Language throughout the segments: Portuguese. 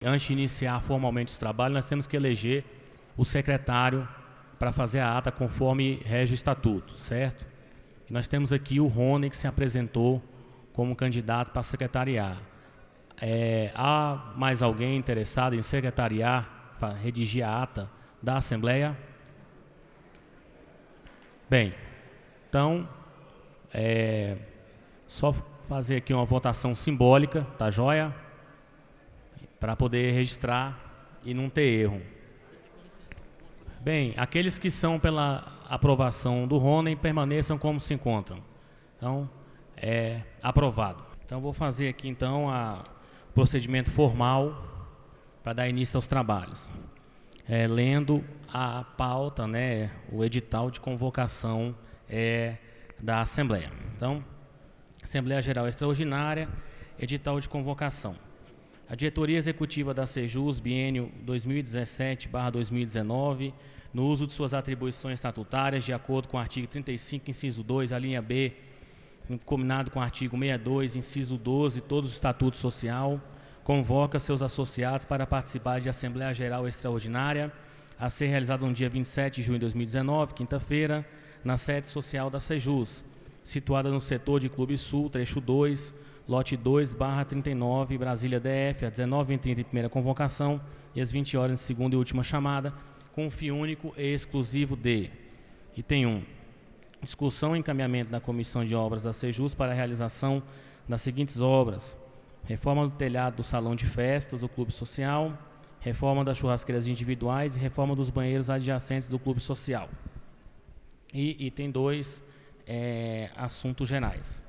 Antes de iniciar formalmente os trabalhos, nós temos que eleger o secretário para fazer a ata conforme rege o estatuto, certo? E nós temos aqui o Rony, que se apresentou como candidato para secretariar. Há mais alguém interessado em secretariar, redigir a ata da Assembleia? Bem, então, só fazer aqui uma votação simbólica, tá joia? Para poder registrar e não ter erro. Bem, aqueles que são pela aprovação do Rony permaneçam como se encontram. Então, é aprovado. Então, vou fazer aqui então o procedimento formal para dar início aos trabalhos. Lendo a pauta, né, o edital de convocação da Assembleia. Então, Assembleia Geral Extraordinária, edital de convocação. A diretoria executiva da Sejus, biênio 2017/2019, no uso de suas atribuições estatutárias, de acordo com o artigo 35, inciso 2, a linha B, combinado com o artigo 62, inciso 12, todos os estatutos social, convoca seus associados para participar de Assembleia Geral Extraordinária, a ser realizada no dia 27 de junho de 2019, quinta-feira, na sede social da Sejus, situada no setor de Clube Sul, trecho 2, lote 2/39, Brasília DF, às 19h30 em primeira convocação e às 20 horas em segunda e última chamada, com um fim único e exclusivo de: item 1, discussão e encaminhamento da Comissão de Obras da Sejus para a realização das seguintes obras: reforma do telhado do salão de festas do Clube Social, reforma das churrasqueiras individuais e reforma dos banheiros adjacentes do Clube Social. E item 2, assuntos gerais.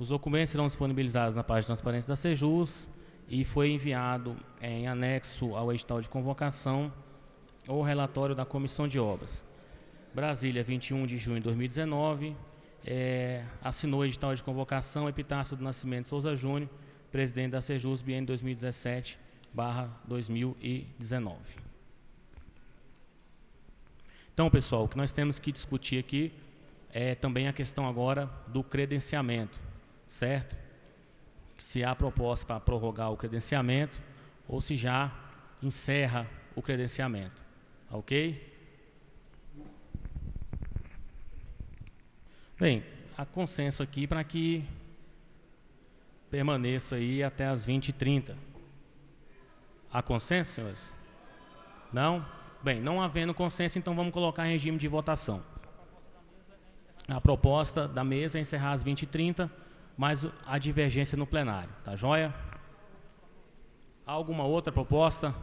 Os documentos serão disponibilizados na página de transparência da Sejus e foi enviado em anexo ao edital de convocação o relatório da Comissão de Obras. Brasília, 21 de junho de 2019, assinou o edital de convocação Epitácio do Nascimento Souza Júnior, presidente da Sejus, biênio 2017/2019. Então, pessoal, o que nós temos que discutir aqui é também a questão agora do credenciamento, certo? Se há proposta para prorrogar o credenciamento ou se já encerra o credenciamento, ok? Bem, há consenso aqui para que permaneça aí até as 20h30. Há consenso, senhores? Não? Bem, não havendo consenso, então vamos colocar em regime de votação. A proposta da mesa é encerrar às 20h30, mas a divergência no plenário, tá joia? Há alguma outra proposta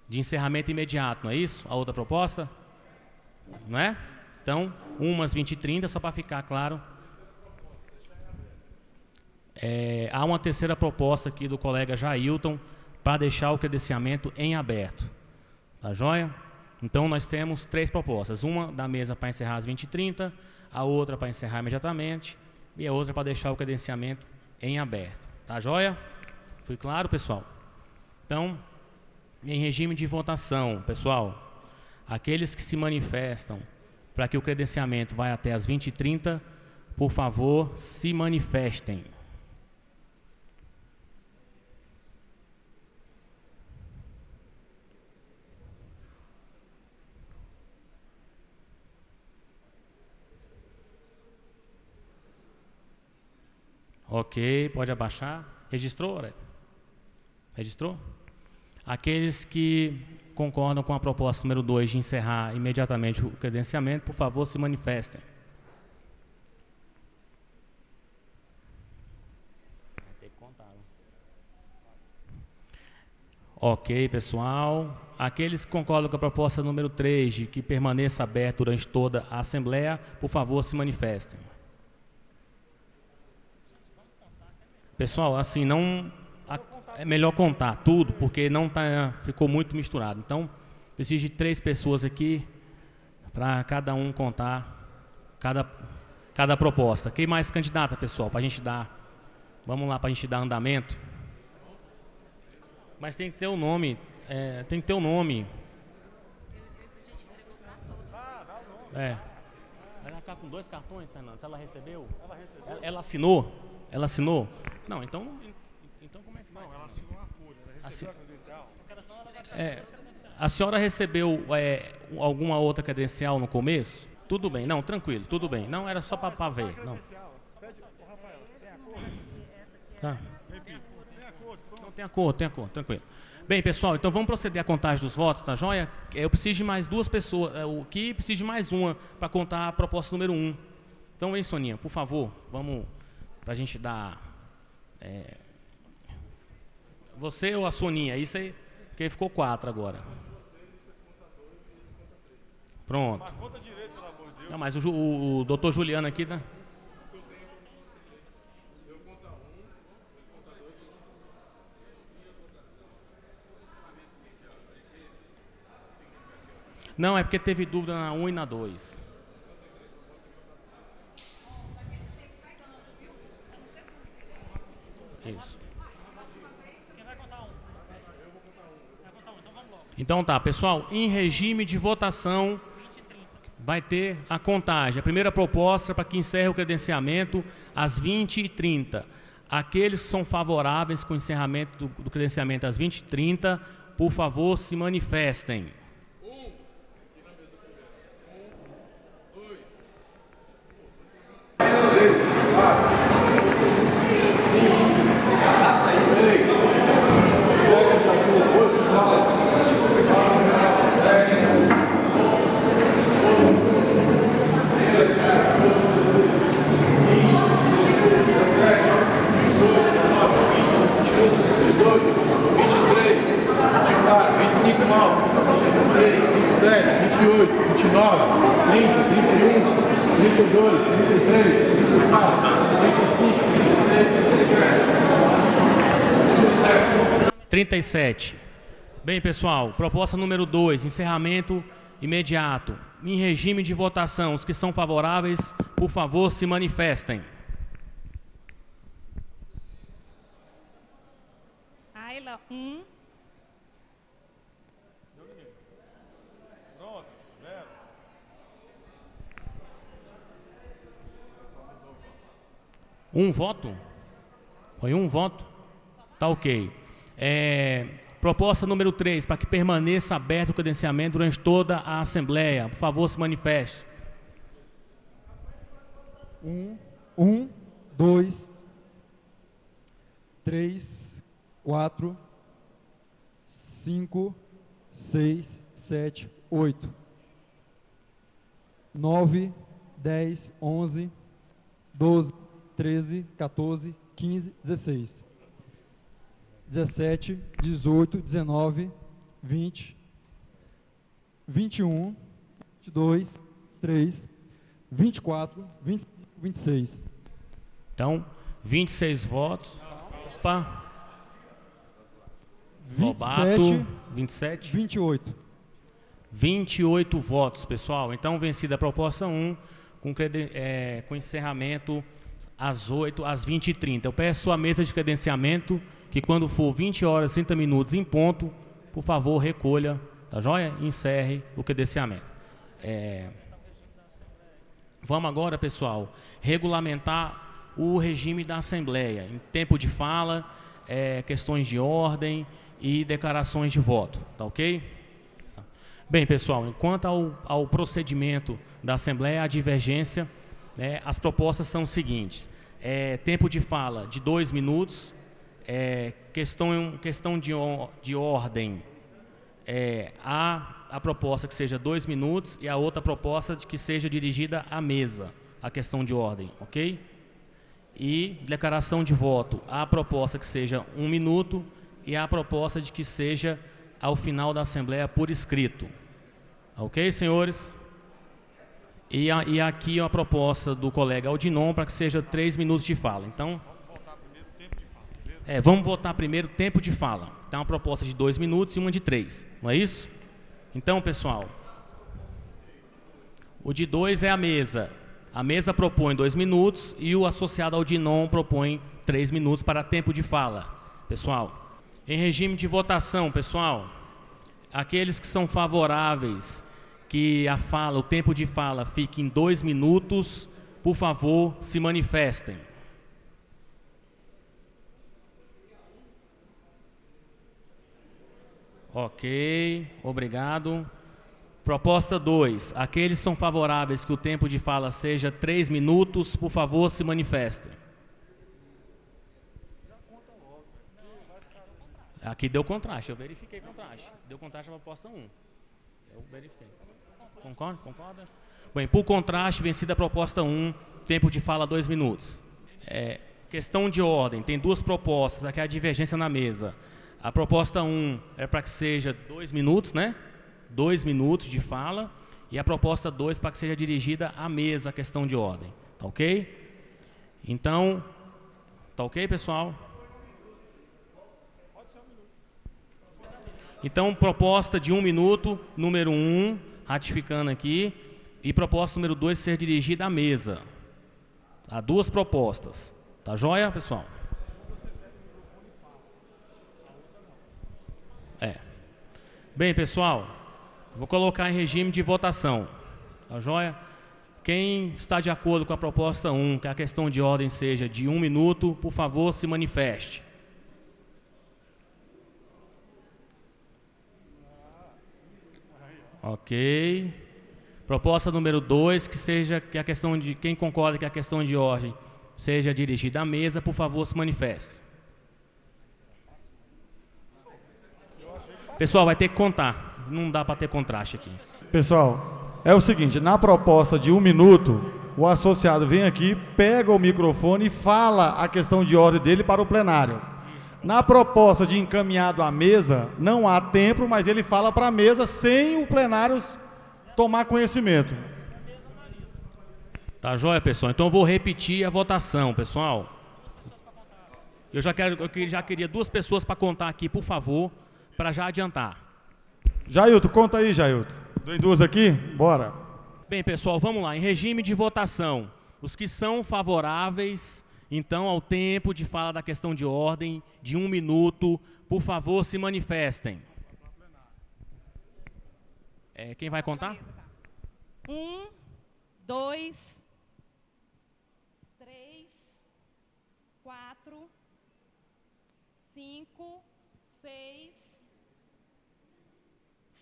de encerramento imediato, não é isso? A outra proposta? Não é? Então, umas 20h30, só para ficar claro. Há uma terceira proposta aqui do colega Jailton para deixar o credenciamento em aberto, tá joia? Então, nós temos 3 propostas. Uma da mesa para encerrar às 20h30, a outra para encerrar imediatamente e a outra para deixar o credenciamento em aberto. Tá joia? Foi claro, pessoal? Então, em regime de votação, pessoal, aqueles que se manifestam para que o credenciamento vá até as 20h30, por favor, se manifestem. Ok, pode abaixar. Registrou, Aurélio? Registrou? Aqueles que concordam com a proposta número 2 de encerrar imediatamente o credenciamento, por favor, se manifestem. Tem que contar, né? Ok, pessoal. Aqueles que concordam com a proposta número 3 de que permaneça aberto durante toda a Assembleia, por favor, se manifestem. Pessoal, assim, é melhor contar tudo, porque ficou muito misturado. Então, preciso de 3 pessoas aqui para cada um contar cada proposta. Quem mais candidata, pessoal, para a gente dar... Vamos lá, para a gente dar andamento. Mas tem que ter o nome. Tem que ter o nome. Vai ficar com 2 cartões, Fernando? Se ela recebeu? Ela recebeu. Ela assinou? Ela assinou? Não, então como é que faz? Não, ela assinou a folha. A senhora recebeu alguma outra credencial no começo? Tudo bem, não, tranquilo, tudo bem. Não, era só para ver. Não. Tá. Não tem acordo, tranquilo. Bem, pessoal, então vamos proceder à contagem dos votos, tá joia? Eu preciso de mais 2 pessoas, o que preciso de mais uma para contar a proposta número 1. Então, vem, Soninha, por favor, vamos, para a gente dar... Você ou a Soninha? Isso aí, porque ficou 4 agora. Pronto. Não, mas o doutor Juliano aqui, né? Não, é porque teve dúvida na 1 e na 2. Isso. Então tá, pessoal, em regime de votação vai ter a contagem. A primeira proposta para que encerre o credenciamento às 20h30. Aqueles que são favoráveis com o encerramento do credenciamento às 20h30, por favor, se manifestem. 37. Bem, pessoal, proposta número 2, encerramento imediato. Em regime de votação, os que são favoráveis, por favor, se manifestem. Ayla, 1. Pronto, 0. Um voto? Foi um voto? Tá ok. Proposta número 3, para que permaneça aberto o credenciamento durante toda a Assembleia. Por favor, se manifeste. 1, 2, 3, 4, 5, 6, 7, 8, 9, 10, 11, 12, 13, 14, 15, 16. 17, 18, 19, 20, 21, 22, 23, 24, 25, 26. Então, 26 votos. Opa. 27, 27. 28. 28 votos, pessoal. Então, vencida a proposta 1, com encerramento às 20h30. Eu peço à mesa de credenciamento que quando for 20 horas e 30 minutos em ponto, por favor, recolha, tá joia? E encerre o credenciamento. Vamos agora, pessoal, regulamentar o regime da Assembleia, em tempo de fala, questões de ordem e declarações de voto, tá ok? Bem, pessoal, enquanto ao procedimento da Assembleia, a divergência, as propostas são as seguintes. Tempo de fala de 2 minutos, questão de ordem, a proposta que seja 2 minutos e a outra proposta de que seja dirigida à mesa, a questão de ordem, ok? E declaração de voto, a proposta que seja 1 minuto e a proposta de que seja ao final da Assembleia por escrito. Ok, senhores? E aqui a proposta do colega Aldinon para que seja 3 minutos de fala. Então, vamos votar primeiro tempo de fala. Então, uma proposta de 2 minutos e uma de 3. Não é isso? Então, pessoal, o de 2 é a mesa. A mesa propõe 2 minutos e o associado Aldinon propõe 3 minutos para tempo de fala. Pessoal, em regime de votação, pessoal, aqueles que são favoráveis que o tempo de fala fique em 2 minutos, por favor, se manifestem. Ok, obrigado. Proposta 2. Aqueles são favoráveis que o tempo de fala seja 3 minutos, por favor, se manifestem. Aqui deu contraste, eu verifiquei contraste. Deu contraste na proposta 1. Eu verifiquei. Concorda? Concorda? Bem, por contraste, vencida a proposta 1, tempo de fala 2 minutos. Questão de ordem, tem duas propostas, aqui é a divergência na mesa. A proposta 1 é para que seja 2 minutos, né? 2 minutos de fala. E a proposta 2 para que seja dirigida à mesa a questão de ordem. Tá ok? Então, tá ok, pessoal? Então, proposta de 1 minuto, número 1, ratificando aqui. E proposta número 2 ser dirigida à mesa. Há duas propostas. Tá joia, pessoal? Bem, pessoal, vou colocar em regime de votação. Tá joia? Quem está de acordo com a proposta 1, que a questão de ordem seja de 1 minuto, por favor, se manifeste. Ok. Proposta número 2, que a questão de quem concorda que a questão de ordem seja dirigida à mesa, por favor, se manifeste. Pessoal, vai ter que contar. Não dá para ter contraste aqui. Pessoal, é o seguinte, na proposta de 1 minuto, o associado vem aqui, pega o microfone e fala a questão de ordem dele para o plenário. Na proposta de encaminhado à mesa, não há tempo, mas ele fala para a mesa sem o plenário tomar conhecimento. Tá joia, pessoal? Então eu vou repetir a votação, pessoal. Eu já queria 2 pessoas para contar aqui, por favor, para já adiantar. Jailton, conta aí, Jailton. Tem 2 aqui? Bora. Bem, pessoal, vamos lá. Em regime de votação, os que são favoráveis, então, ao tempo de fala da questão de ordem, de 1 minuto, por favor, se manifestem. Quem vai contar? 1, 2, 3, 4, 5, 6,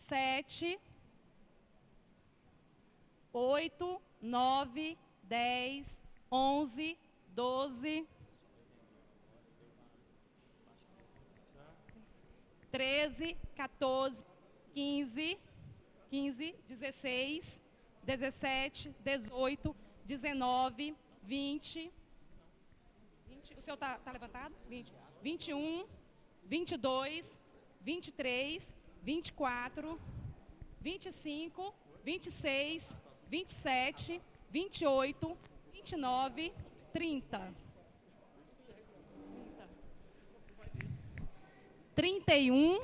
7, 8, 9, 10, 11, 12, 13, 14, 15, 16, 17, 18, 19, 20. O seu está levantado? 20. 21, 22, 23, 24, 25, 26, 27, 28, 29, 30. 31,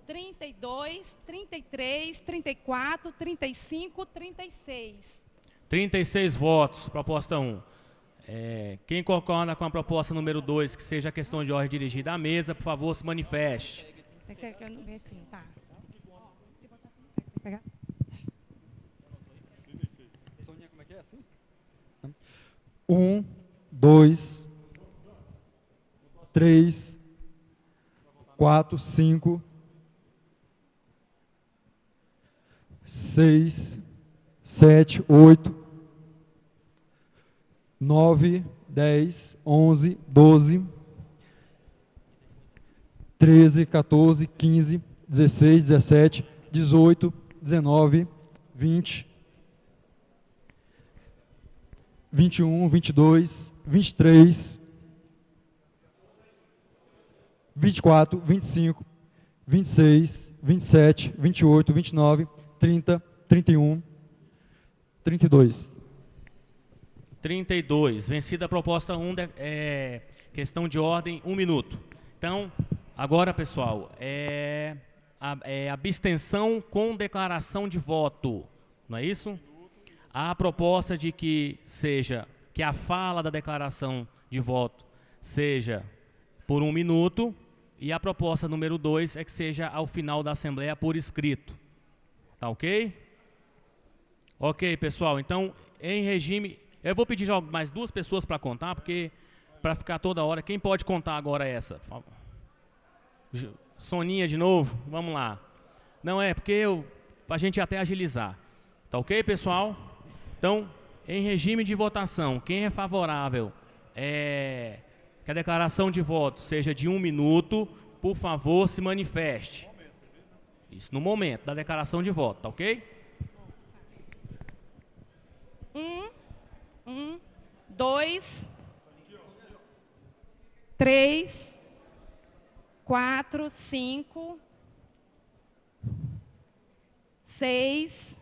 32, 33, 34, 35, 36. 36 votos, proposta 1. Quem concorda com a proposta número 2, que seja a questão de ordem dirigida à mesa, por favor, se manifeste. Assim, tá. Pegar? Soninha, como é que é assim? 1, 2, 3, 4, 5, 6, 7, 8, 9, 10, 11, 12, 13, 14, 15, 16, 17, 18, 19, 20, 21, 22, 23, 24, 25, 26, 27, 28, 29, 30, 31, 32. 32. Vencida a proposta 1, questão de ordem, 1 minuto. Então, agora, pessoal, abstenção com declaração de voto. Não é isso? Há a proposta de que a fala da declaração de voto seja por 1 minuto, e a proposta número 2 é que seja ao final da Assembleia por escrito. Tá ok? Ok, pessoal. Então, em regime... Eu vou pedir mais 2 pessoas para contar, porque para ficar toda hora... Quem pode contar agora essa? Por favor. Soninha de novo, vamos lá. Não é, porque a gente até agilizar. Tá ok, pessoal? Então, em regime de votação, quem é favorável que a declaração de voto seja de 1 minuto, por favor, se manifeste. Isso no momento da declaração de voto, tá ok? 2, 3, 4, 5, 6,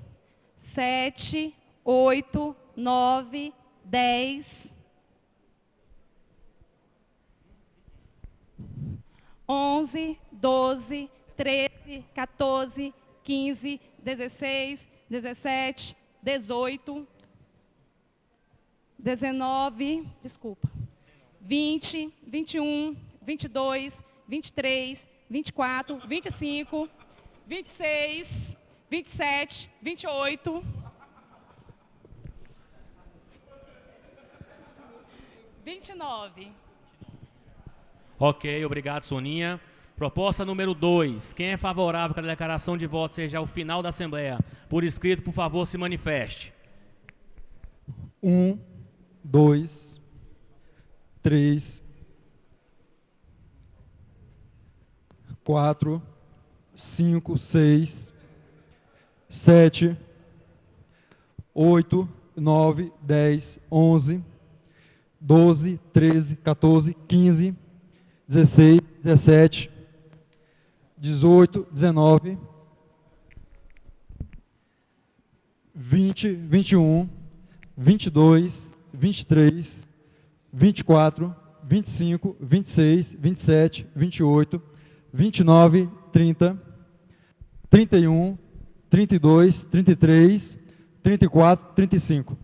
7, 8, 9, 10, 11, 12, 13, 14, 15, 16, 17, 18, 19, desculpa, 20, 21, 22, 23, 24, 25, 26, 27, 28, 29. Ok, obrigado, Soninha. Proposta número 2. Quem é favorável que a declaração de voto seja ao final da Assembleia? Por escrito, por favor, se manifeste. 1, 2, 3, 4, 5, 6, 7, 8, 9, 10, 11, 12, 13, 14, 15, 16, 17, 18, 19, 20, 21, 22, 23, 24, 25, 26, 27, 28, 29, 30, 31, 32, 33, 34, 35.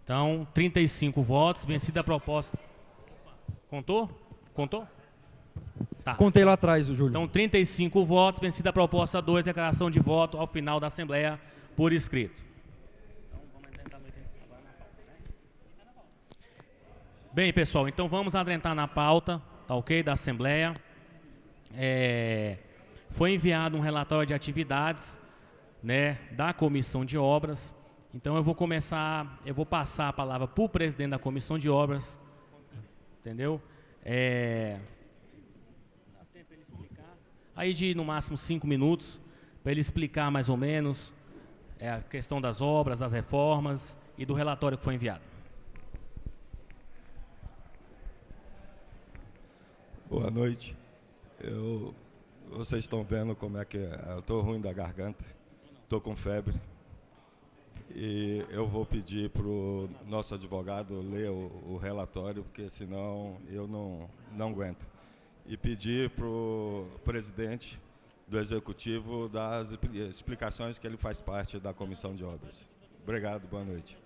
Então, 35 votos, vencida a proposta. Contou? Contou? Tá. Contei lá atrás, o Júlio. Então, 35 votos, vencida a proposta 2, declaração de voto ao final da Assembleia por escrito. Bem, pessoal, então vamos adentrar na pauta, tá ok, da Assembleia. Foi enviado um relatório de atividades, né, da Comissão de Obras. Então eu vou passar a palavra para o presidente da Comissão de Obras, entendeu? Aí de no máximo 5 minutos, para ele explicar mais ou menos a questão das obras, das reformas e do relatório que foi enviado. Boa noite. Vocês estão vendo como é que eu estou ruim da garganta, estou com febre. E eu vou pedir para o nosso advogado ler o relatório, porque senão eu não aguento. E pedir para o presidente do Executivo dar as explicações que ele faz parte da Comissão de Obras. Obrigado, boa noite.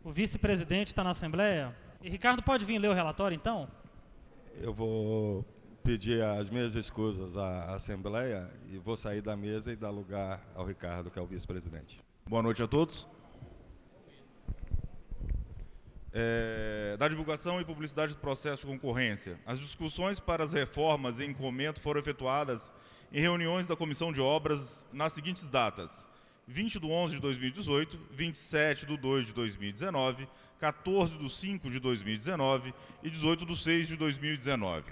O vice-presidente está na Assembleia. E Ricardo pode vir ler o relatório, então? Eu vou pedir as minhas escusas à Assembleia e vou sair da mesa e dar lugar ao Ricardo, que é o vice-presidente. Boa noite a todos. Da divulgação e publicidade do processo de concorrência. As discussões para as reformas em comento foram efetuadas em reuniões da Comissão de Obras nas seguintes datas: 20/11/2018, 27/2/2019, 14/5/2019 e 18/6/2019.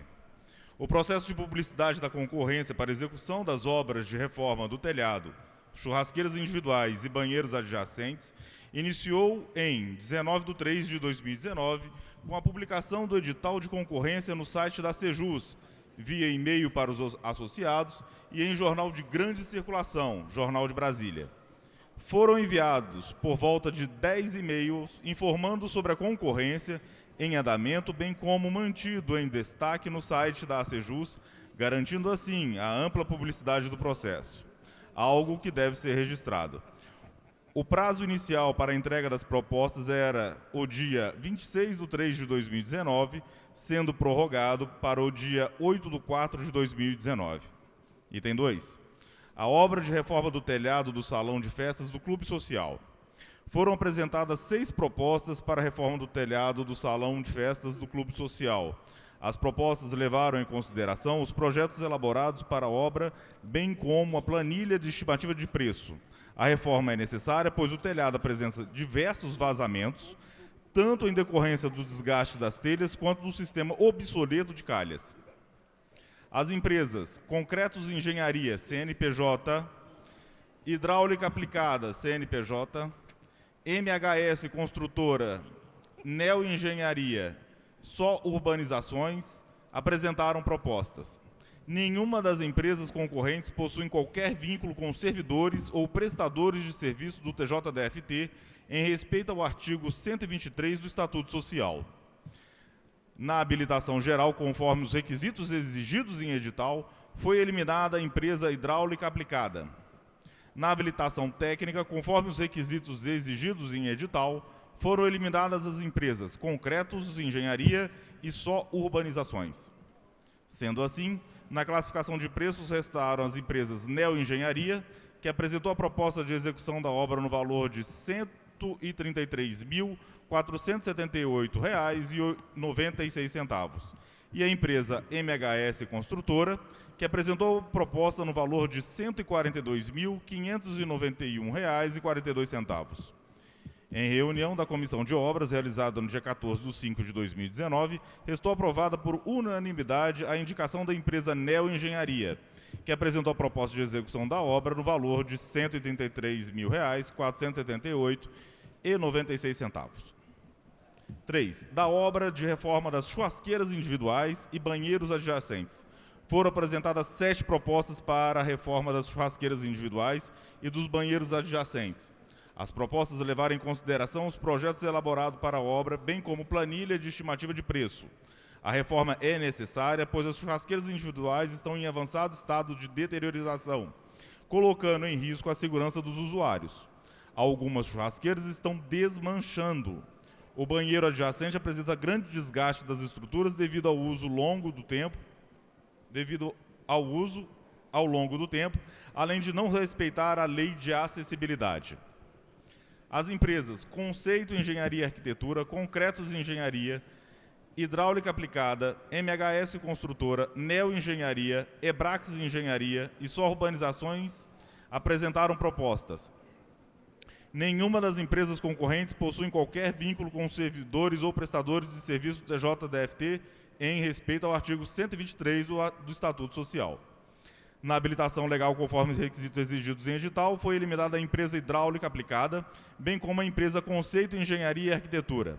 O processo de publicidade da concorrência para execução das obras de reforma do telhado, churrasqueiras individuais e banheiros adjacentes iniciou em 19/3/2019 com a publicação do edital de concorrência no site da Sejus, via e-mail para os associados e em jornal de grande circulação, Jornal de Brasília. Foram enviados por volta de 10 e-mails informando sobre a concorrência em andamento, bem como mantido em destaque no site da Sejus, garantindo assim a ampla publicidade do processo, algo que deve ser registrado. O prazo inicial para a entrega das propostas era o dia 26/3/2019, sendo prorrogado para o dia 8/4/2019. Item 2. A obra de reforma do telhado do Salão de Festas do Clube Social. Foram apresentadas 6 propostas para a reforma do telhado do Salão de Festas do Clube Social, As propostas levaram em consideração os projetos elaborados para a obra, bem como a planilha de estimativa de preço. A reforma é necessária, pois o telhado apresenta diversos vazamentos, tanto em decorrência do desgaste das telhas quanto do sistema obsoleto de calhas. As empresas Concretos Engenharia, CNPJ, Hidráulica Aplicada, CNPJ, MHS Construtora, Neo Engenharia, Só Urbanizações, apresentaram propostas. Nenhuma das empresas concorrentes possui qualquer vínculo com servidores ou prestadores de serviço do TJDFT em respeito ao artigo 123 do Estatuto Social. Na habilitação geral, conforme os requisitos exigidos em edital, foi eliminada a empresa Hidráulica Aplicada. Na habilitação técnica, conforme os requisitos exigidos em edital, foram eliminadas as empresas Concretos Engenharia e Só Urbanizações. Sendo assim, na classificação de preços restaram as empresas Neo Engenharia, que apresentou a proposta de execução da obra no valor de R$ 133.478,96, e a empresa MHS Construtora, que apresentou proposta no valor de R$ 142.591,42. Em reunião da Comissão de Obras, realizada no dia 14 de 5 de 2019, restou aprovada por unanimidade a indicação da empresa Neo Engenharia, que apresentou a proposta de execução da obra no valor de R$ 183.478,96. 3. Da obra de reforma das churrasqueiras individuais e banheiros adjacentes. Foram apresentadas 7 propostas para a reforma das churrasqueiras individuais e dos banheiros adjacentes. As propostas levaram em consideração os projetos elaborados para a obra, bem como planilha de estimativa de preço. A reforma é necessária, pois as churrasqueiras individuais estão em avançado estado de deteriorização, colocando em risco a segurança dos usuários. Algumas churrasqueiras estão desmanchando. O banheiro adjacente apresenta grande desgaste das estruturas devido ao uso ao longo do tempo, além de não respeitar a lei de acessibilidade. As empresas Conceito Engenharia e Arquitetura, Concretos Engenharia, Hidráulica Aplicada, MHS Construtora, Neo Engenharia, Ebrax Engenharia e Só Urbanizações apresentaram propostas. Nenhuma das empresas concorrentes possui qualquer vínculo com servidores ou prestadores de serviço do TJDFT em respeito ao artigo 123 do Estatuto Social. Na habilitação legal, conforme os requisitos exigidos em edital, foi eliminada a empresa Hidráulica Aplicada, bem como a empresa Conceito Engenharia e Arquitetura.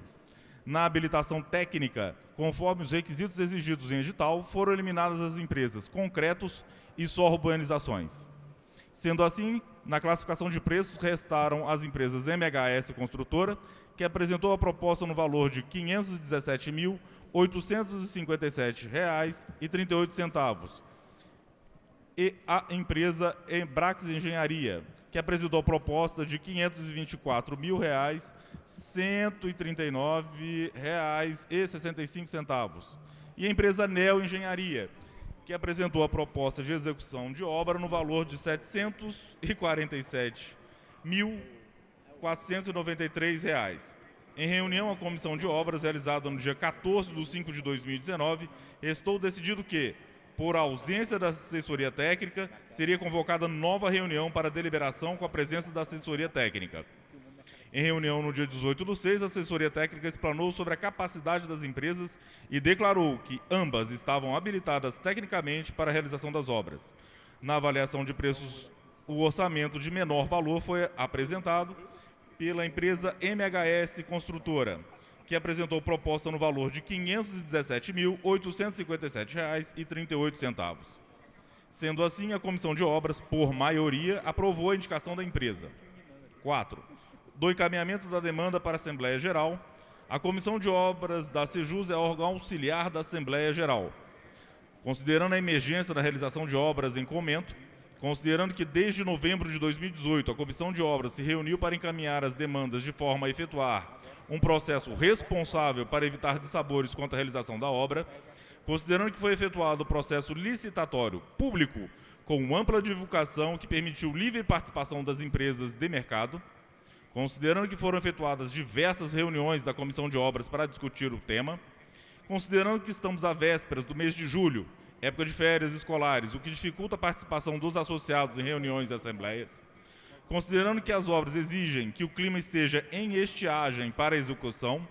Na habilitação técnica, conforme os requisitos exigidos em edital, foram eliminadas as empresas Concretos e Só Urbanizações. Sendo assim, na classificação de preços, restaram as empresas MHS Construtora, que apresentou a proposta no valor de R$ 517.857,38, e a empresa Ebrax Engenharia, que apresentou a proposta de R$ 524.139,65, e a empresa Neo Engenharia, que apresentou a proposta de execução de obra no valor de R$ 747.493. Em reunião, a Comissão de Obras, realizada no dia 14 de 5 de 2019, restou decidido que, por ausência da assessoria técnica, seria convocada nova reunião para deliberação com a presença da assessoria técnica. Em reunião no dia 18 do 6, a assessoria técnica explanou sobre a capacidade das empresas e declarou que ambas estavam habilitadas tecnicamente para a realização das obras. Na avaliação de preços, o orçamento de menor valor foi apresentado pela empresa MHS Construtora, que apresentou proposta no valor de R$ 517.857,38. Sendo assim, a Comissão de Obras, por maioria, aprovou a indicação da empresa. 4. Do encaminhamento da demanda para a Assembleia Geral, a Comissão de Obras da Sejus é órgão auxiliar da Assembleia Geral. Considerando a emergência da realização de obras em comento, considerando que desde novembro de 2018 a Comissão de Obras se reuniu para encaminhar as demandas de forma a efetuar um processo responsável para evitar dissabores quanto à realização da obra, considerando que foi efetuado o processo licitatório público com ampla divulgação que permitiu livre participação das empresas de mercado, considerando que foram efetuadas diversas reuniões da Comissão de Obras para discutir o tema, considerando que estamos à vésperas do mês de julho, época de férias escolares, o que dificulta a participação dos associados em reuniões e assembleias, considerando que as obras exigem que o clima esteja em estiagem para a execução,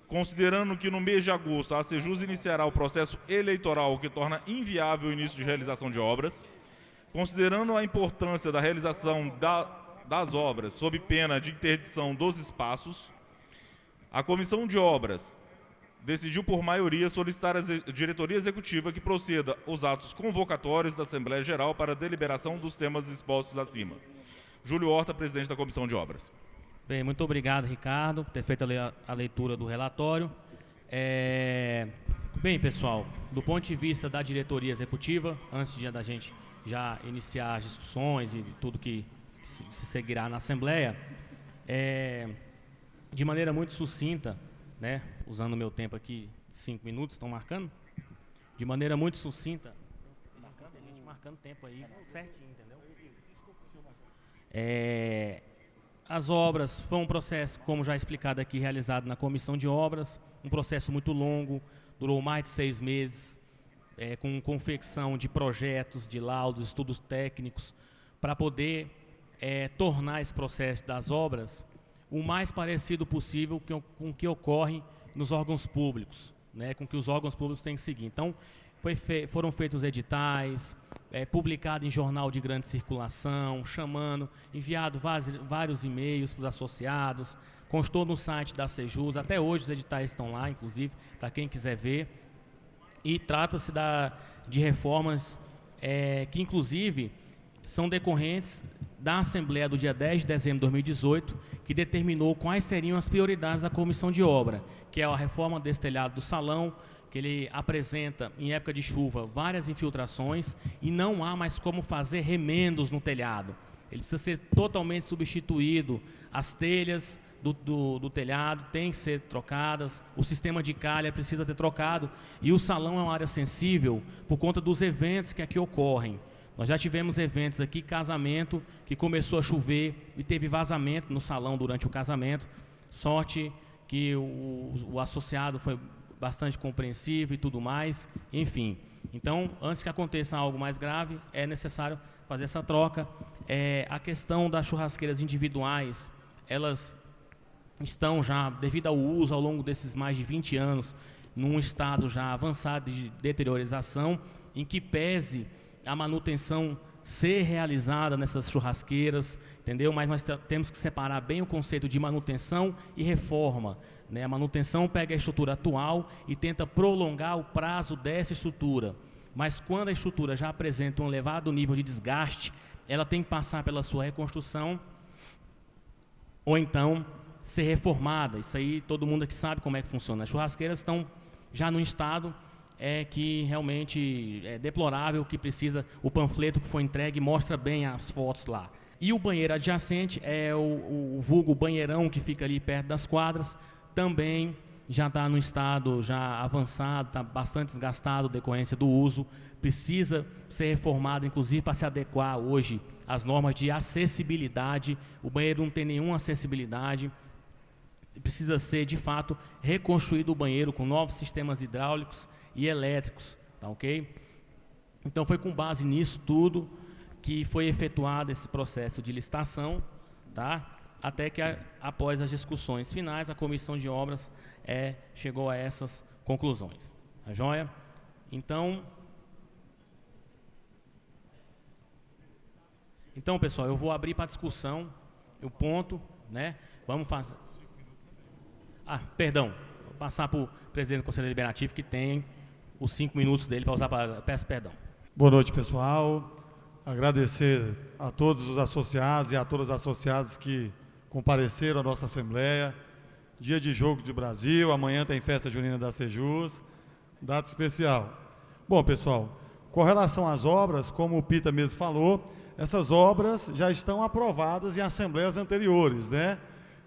considerando que no mês de agosto a ACEJUS iniciará o processo eleitoral, o que torna inviável o início de realização de obras, considerando a importância da realização das obras sob pena de interdição dos espaços, a Comissão de Obras decidiu por maioria solicitar à diretoria executiva que proceda os atos convocatórios da Assembleia Geral para deliberação dos temas expostos acima. Júlio Horta, presidente da Comissão de Obras. Bem, muito obrigado, Ricardo, por ter feito a leitura do relatório. Bem, pessoal, do ponto de vista da diretoria executiva, antes da gente já iniciar as discussões e tudo que se seguirá na Assembleia, de maneira muito sucinta, né, usando o meu tempo aqui, 5 minutos, estão marcando? De maneira muito sucinta, a gente marcando tempo aí, certinho, entendeu? As obras, foi um processo, como já explicado aqui, realizado na Comissão de Obras, um processo muito longo, durou mais de 6 meses, com confecção de projetos, de laudos, estudos técnicos, para poder tornar esse processo das obras o mais parecido possível com o que ocorre nos órgãos públicos, né, com o que os órgãos públicos têm que seguir. Então, foram feitos editais, publicado em jornal de grande circulação, enviado vários e-mails para os associados, constou no site da ACEJUS, até hoje os editais estão lá, inclusive, para quem quiser ver, e trata-se de reformas que, inclusive, são decorrentes da Assembleia do dia 10 de dezembro de 2018, que determinou quais seriam as prioridades da Comissão de Obra, que é a reforma desse telhado do salão, que ele apresenta, em época de chuva, várias infiltrações e não há mais como fazer remendos no telhado. Ele precisa ser totalmente substituído, as telhas do telhado têm que ser trocadas, o sistema de calha precisa ter trocado e o salão é uma área sensível por conta dos eventos que aqui ocorrem. Nós já tivemos eventos aqui, casamento, que começou a chover e teve vazamento no salão durante o casamento. Sorte que o associado foi bastante compreensivo e tudo mais, enfim. Então, antes que aconteça algo mais grave, é necessário fazer essa troca. A questão das churrasqueiras individuais, elas estão já, devido ao uso ao longo desses mais de 20 anos, num estado já avançado de deteriorização, em que pese a manutenção ser realizada nessas churrasqueiras, entendeu? Mas nós temos que separar bem o conceito de manutenção e reforma, né? A manutenção pega a estrutura atual e tenta prolongar o prazo dessa estrutura, mas quando a estrutura já apresenta um elevado nível de desgaste, ela tem que passar pela sua reconstrução ou então ser reformada. Isso aí todo mundo aqui sabe como é que funciona. As churrasqueiras estão já num estado que realmente é deplorável, que precisa, o panfleto que foi entregue mostra bem as fotos lá. E o banheiro adjacente é o vulgo banheirão que fica ali perto das quadras, também já está no estado já avançado, está bastante desgastado, decorrência do uso, precisa ser reformado, inclusive para se adequar hoje às normas de acessibilidade. O banheiro não tem nenhuma acessibilidade, precisa ser de fato reconstruído o banheiro com novos sistemas hidráulicos e elétricos, tá ok? Então foi com base nisso tudo que foi efetuado esse processo de licitação, tá? Até que após as discussões finais, a Comissão de Obras chegou a essas conclusões. Tá joia? Então, pessoal, eu vou abrir para discussão o ponto, né? Vamos fazer... perdão, vou passar para o presidente do Conselho Deliberativo, que tem os 5 minutos dele para usar para... Peço perdão. Boa noite, pessoal. Agradecer a todos os associados e a todas as associadas que compareceram à nossa Assembleia. Dia de Jogo de Brasil, amanhã tem festa junina da ACEJUS, data especial. Bom, pessoal, com relação às obras, como o Pita mesmo falou, essas obras já estão aprovadas em assembleias anteriores, né?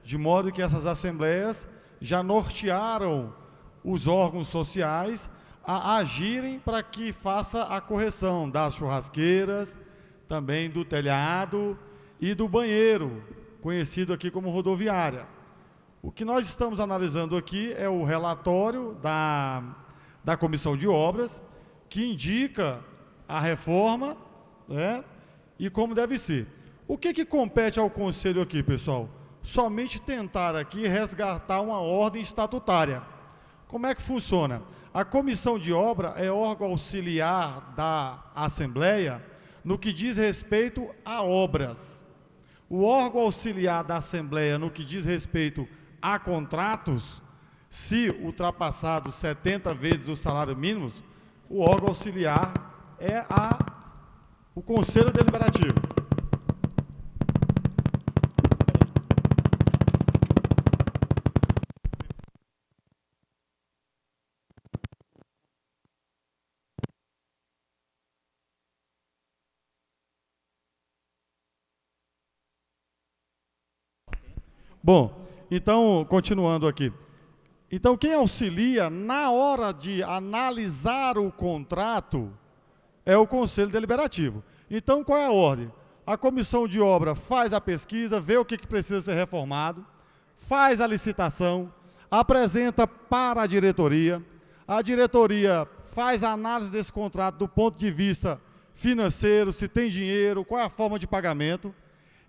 De modo que essas assembleias já nortearam os órgãos sociais a agirem para que faça a correção das churrasqueiras, também do telhado e do banheiro, conhecido aqui como rodoviária. O que nós estamos analisando aqui é o relatório da Comissão de Obras, que indica a reforma, né, e como deve ser. O que compete ao Conselho aqui, pessoal? Somente tentar aqui resgatar uma ordem estatutária. Como é que funciona? A Comissão de Obra é órgão auxiliar da Assembleia no que diz respeito a obras. O órgão auxiliar da Assembleia no que diz respeito a contratos, se ultrapassado 70 vezes o salário mínimo, o órgão auxiliar é o Conselho Deliberativo. Bom, então, continuando aqui. Então, quem auxilia na hora de analisar o contrato é o Conselho Deliberativo. Então, qual é a ordem? A Comissão de Obra faz a pesquisa, vê o que precisa ser reformado, faz a licitação, apresenta para a diretoria faz a análise desse contrato do ponto de vista financeiro, se tem dinheiro, qual é a forma de pagamento,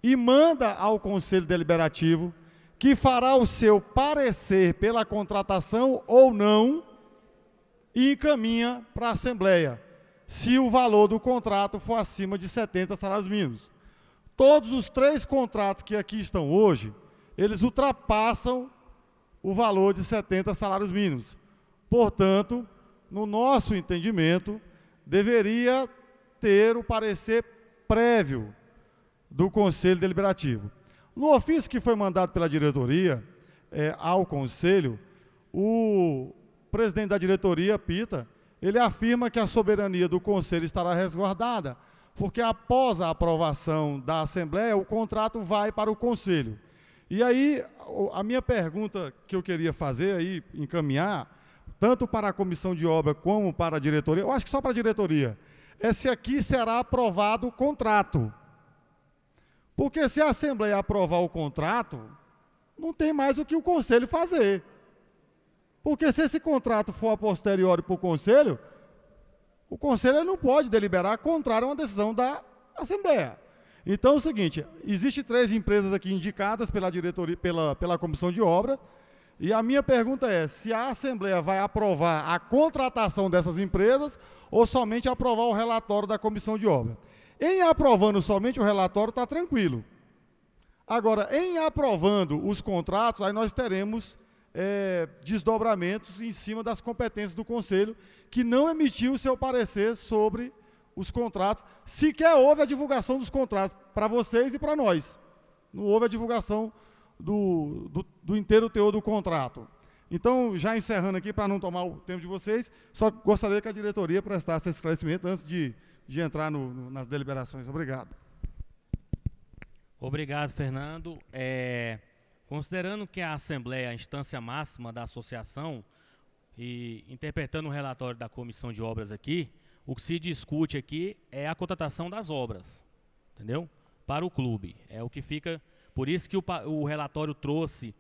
e manda ao Conselho Deliberativo, que fará o seu parecer pela contratação ou não e encaminha para a Assembleia, se o valor do contrato for acima de 70 salários mínimos. Todos os 3 contratos que aqui estão hoje, eles ultrapassam o valor de 70 salários mínimos. Portanto, no nosso entendimento, deveria ter o parecer prévio do Conselho Deliberativo. No ofício que foi mandado pela diretoria ao Conselho, o presidente da diretoria, Pita, ele afirma que a soberania do Conselho estará resguardada, porque após a aprovação da Assembleia, o contrato vai para o Conselho. E aí, a minha pergunta que eu queria fazer, aí, encaminhar, tanto para a Comissão de Obra como para a diretoria, eu acho que só para a diretoria, é se aqui será aprovado o contrato. Porque se a Assembleia aprovar o contrato, não tem mais o que o Conselho fazer. Porque se esse contrato for a posteriori para o Conselho não pode deliberar contrário a uma decisão da Assembleia. Então é o seguinte, existem 3 empresas aqui indicadas pela diretoria, pela Comissão de Obra, e a minha pergunta é, se a Assembleia vai aprovar a contratação dessas empresas ou somente aprovar o relatório da Comissão de Obra. Em aprovando somente o relatório, está tranquilo. Agora, em aprovando os contratos, aí nós teremos desdobramentos em cima das competências do Conselho, que não emitiu o seu parecer sobre os contratos. Sequer houve a divulgação dos contratos para vocês e para nós. Não houve a divulgação do inteiro teor do contrato. Então, já encerrando aqui, para não tomar o tempo de vocês, só gostaria que a diretoria prestasse esse esclarecimento antes de entrar nas deliberações. Obrigado. Obrigado, Fernando. Considerando que a Assembleia é a instância máxima da associação e interpretando o relatório da Comissão de Obras aqui, o que se discute aqui é a contratação das obras, entendeu? Para o clube. É o que fica. Por isso que o relatório trouxe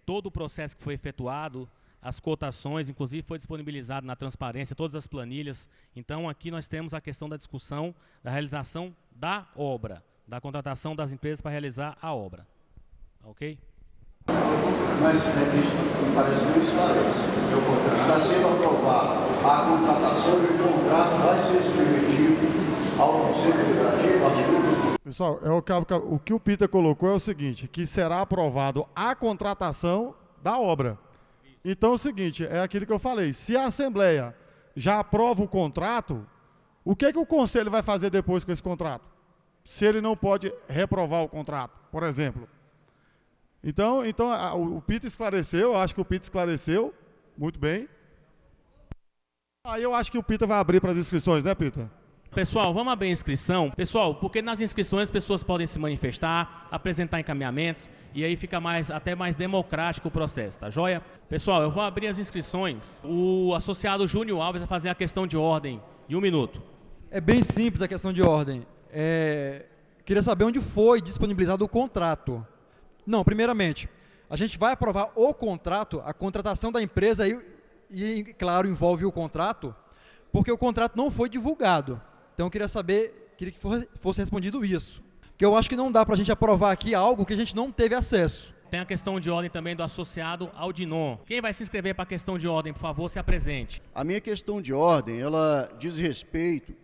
todo o processo que foi efetuado, as cotações, inclusive foi disponibilizado na transparência, todas as planilhas. Então, aqui nós temos a questão da discussão da realização da obra, da contratação das empresas para realizar a obra. Ok? Mas isso me parece que não esclarece. Está sendo aprovada a contratação de contrato, vai ser submetido ao Conselho Deliberativo. Pessoal, o que o Pita colocou é o seguinte, que será aprovado a contratação da obra. Então é o seguinte, é aquilo que eu falei, se a Assembleia já aprova o contrato, o que o Conselho vai fazer depois com esse contrato? Se ele não pode reprovar o contrato, por exemplo. Então o Pita esclareceu, eu acho que o Pita esclareceu, muito bem. Aí eu acho que o Pita vai abrir para as inscrições, né, Pita? Pessoal, vamos abrir a inscrição. Pessoal, porque nas inscrições as pessoas podem se manifestar, apresentar encaminhamentos e aí fica até mais democrático o processo, tá joia? Pessoal, eu vou abrir as inscrições. O associado Júnior Alves vai fazer a questão de ordem em 1 minuto. É bem simples a questão de ordem. Queria saber onde foi disponibilizado o contrato. Não, primeiramente, a gente vai aprovar o contrato, a contratação da empresa e claro, envolve o contrato, porque o contrato não foi divulgado. Então eu queria que fosse respondido isso. Porque eu acho que não dá para a gente aprovar aqui algo que a gente não teve acesso. Tem a questão de ordem também do associado Aldinon. Quem vai se inscrever para a questão de ordem, por favor, se apresente. A minha questão de ordem, ela diz respeito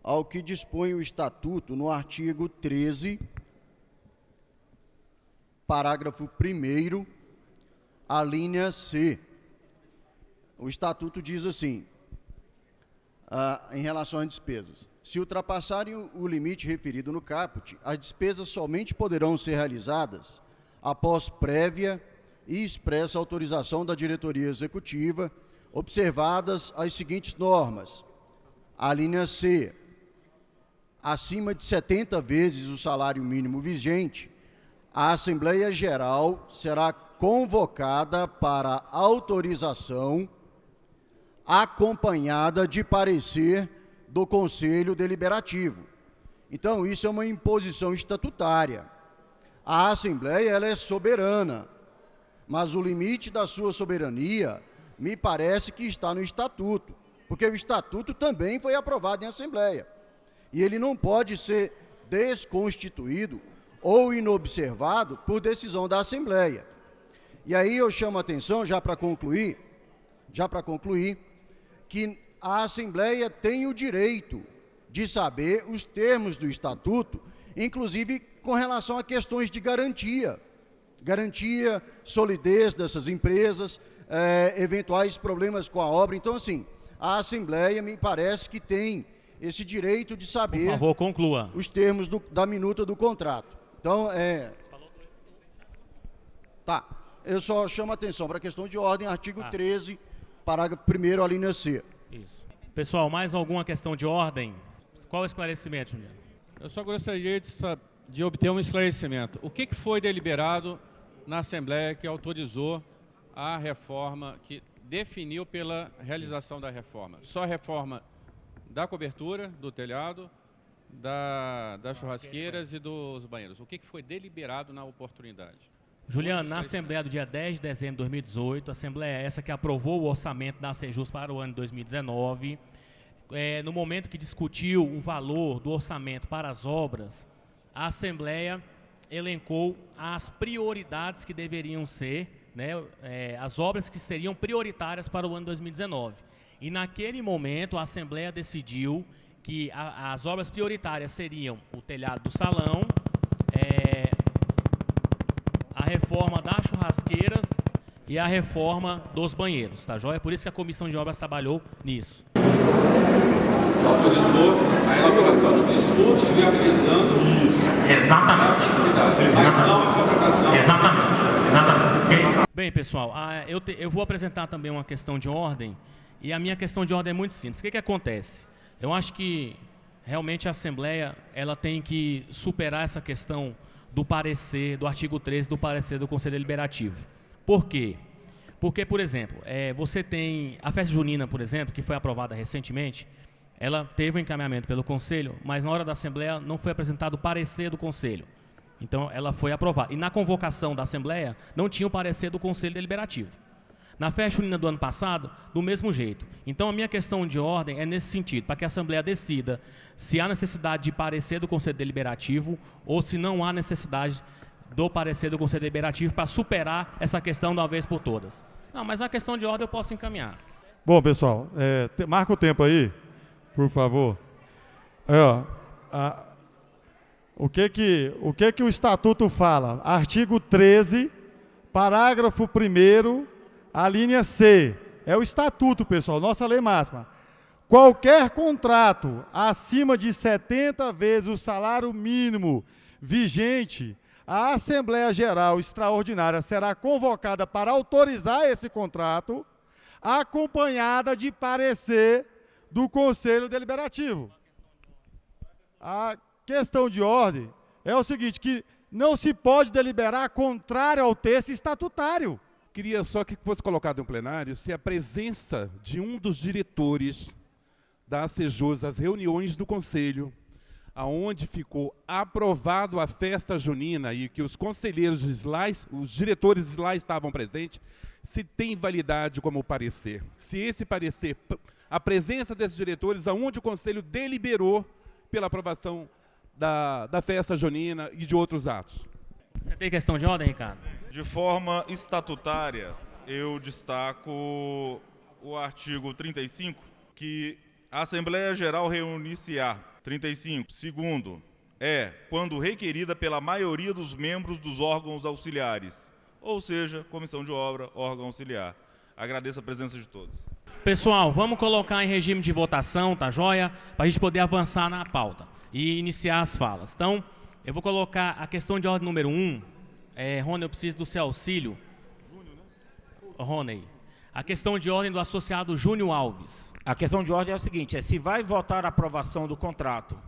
ao que dispõe o Estatuto no artigo 13, parágrafo 1º, a linha C. O Estatuto diz assim, em relação às despesas: se ultrapassarem o limite referido no caput, as despesas somente poderão ser realizadas após prévia e expressa autorização da diretoria executiva, observadas as seguintes normas. A linha C: acima de 70 vezes o salário mínimo vigente, a Assembleia Geral será convocada para autorização, acompanhada de parecer do Conselho Deliberativo. Então, isso é uma imposição estatutária. A Assembleia, ela é soberana, mas o limite da sua soberania me parece que está no Estatuto, porque o Estatuto também foi aprovado em Assembleia. E ele não pode ser desconstituído ou inobservado por decisão da Assembleia. E aí eu chamo a atenção, já para concluir, que a Assembleia tem o direito de saber os termos do Estatuto, inclusive com relação a questões de garantia, solidez dessas empresas, eventuais problemas com a obra. Então, assim, a Assembleia me parece que tem esse direito de saber, por favor, conclua, os termos da minuta do contrato. Então, eu só chamo a atenção para a questão de ordem, artigo 13, parágrafo 1º, a linha C. Isso. Pessoal, mais alguma questão de ordem? Qual o esclarecimento, Juliano? Eu só gostaria de obter um esclarecimento. O que foi deliberado na Assembleia que autorizou a reforma, que definiu pela realização da reforma? Só a reforma da cobertura, do telhado, das churrasqueiras e dos banheiros. O que foi deliberado na oportunidade? Juliano, na Assembleia do dia 10 de dezembro de 2018, a Assembleia essa que aprovou o orçamento da Sejus para o ano de 2019, no momento que discutiu o valor do orçamento para as obras, a Assembleia elencou as prioridades que deveriam ser, as obras que seriam prioritárias para o ano 2019. E naquele momento a Assembleia decidiu que as obras prioritárias seriam o telhado do salão, a reforma das churrasqueiras e a reforma dos banheiros, tá joia? Por isso que a Comissão de Obras trabalhou nisso. Autorizou a elaboração dos estudos viabilizando Exatamente. mas não a contratação. Exatamente. Bem, pessoal, eu vou apresentar também uma questão de ordem, e a minha questão de ordem é muito simples. O que acontece? Eu acho que realmente a Assembleia ela tem que superar essa questão do parecer, do artigo 13 do parecer do Conselho Deliberativo. Por quê? Porque, por exemplo, você tem a festa junina, por exemplo, que foi aprovada recentemente, ela teve um encaminhamento pelo Conselho, mas na hora da Assembleia não foi apresentado o parecer do Conselho. Então, ela foi aprovada. E na convocação da Assembleia, não tinha o parecer do Conselho Deliberativo. Na festa junina do ano passado, do mesmo jeito. Então, a minha questão de ordem é nesse sentido, para que a Assembleia decida se há necessidade de parecer do Conselho Deliberativo ou se não há necessidade do parecer do Conselho Deliberativo para superar essa questão de uma vez por todas. Não, mas a questão de ordem eu posso encaminhar. Bom, pessoal, marca o tempo aí, por favor. O que o Estatuto fala? Artigo 13, parágrafo 1º, a linha C. É o Estatuto, pessoal, nossa lei máxima. Qualquer contrato acima de 70 vezes o salário mínimo vigente, a Assembleia Geral Extraordinária será convocada para autorizar esse contrato, acompanhada de parecer do Conselho Deliberativo. A questão de ordem é o seguinte, que não se pode deliberar contrário ao texto estatutário. Queria só que fosse colocado no plenário se a presença de um dos diretores da Sejus às reuniões do Conselho, aonde ficou aprovado a festa junina e que os conselheiros de SLAIS, os diretores de SLAIS estavam presentes, se tem validade como parecer. Se esse parecer, a presença desses diretores, aonde o conselho deliberou pela aprovação da festa junina e de outros atos. Você tem questão de ordem, Ricardo? De forma estatutária, eu destaco o artigo 35, que a Assembleia Geral reunir-se-á. 35. Segundo, quando requerida pela maioria dos membros dos órgãos auxiliares, ou seja, comissão de obra, órgão auxiliar. Agradeço a presença de todos. Pessoal, vamos colocar em regime de votação, tá joia? Para a gente poder avançar na pauta e iniciar as falas. Então, eu vou colocar a questão de ordem número 1. Rony, eu preciso do seu auxílio. Rony, a questão de ordem do associado Júnior Alves. A questão de ordem é o seguinte, se vai votar a aprovação do contrato.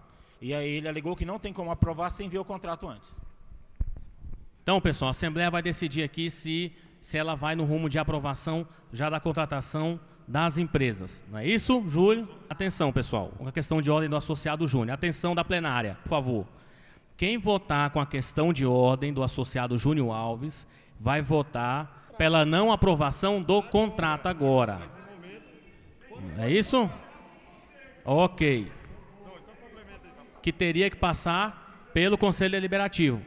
E aí ele alegou que não tem como aprovar sem ver o contrato antes. Então, pessoal, a Assembleia vai decidir aqui se ela vai no rumo de aprovação já da contratação das empresas. Não é isso, Júlio? Atenção, pessoal, a questão de ordem do associado Júnior. Atenção da plenária, por favor. Quem votar com a questão de ordem do associado Júnior Alves vai votar pela não aprovação do contrato agora. É isso? Ok. Que teria que passar pelo Conselho Deliberativo.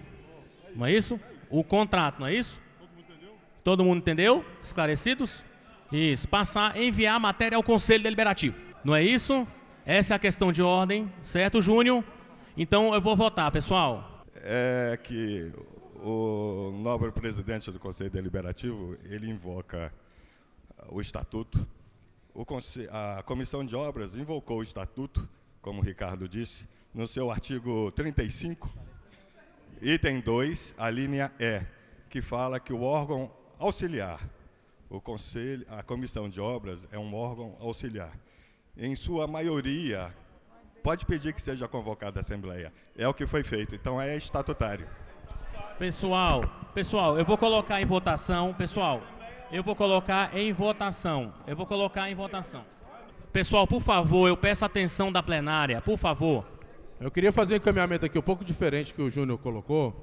Não é isso? O contrato, não é isso? Todo mundo entendeu? Esclarecidos? Isso. Passar, enviar a matéria ao Conselho Deliberativo. Não é isso? Essa é a questão de ordem, certo, Júnior? Então eu vou votar, pessoal. É que o nobre presidente do Conselho Deliberativo, ele invoca o Estatuto. A Comissão de Obras invocou o Estatuto, como o Ricardo disse, no seu artigo 35, item 2, a linha E, que fala que o órgão auxiliar, a Comissão de Obras é um órgão auxiliar. Em sua maioria, pode pedir que seja convocada a Assembleia. É o que foi feito, então é estatutário. Pessoal, eu vou colocar em votação, Pessoal, por favor, eu peço atenção da plenária, por favor. Eu queria fazer um encaminhamento aqui um pouco diferente que o Júnior colocou,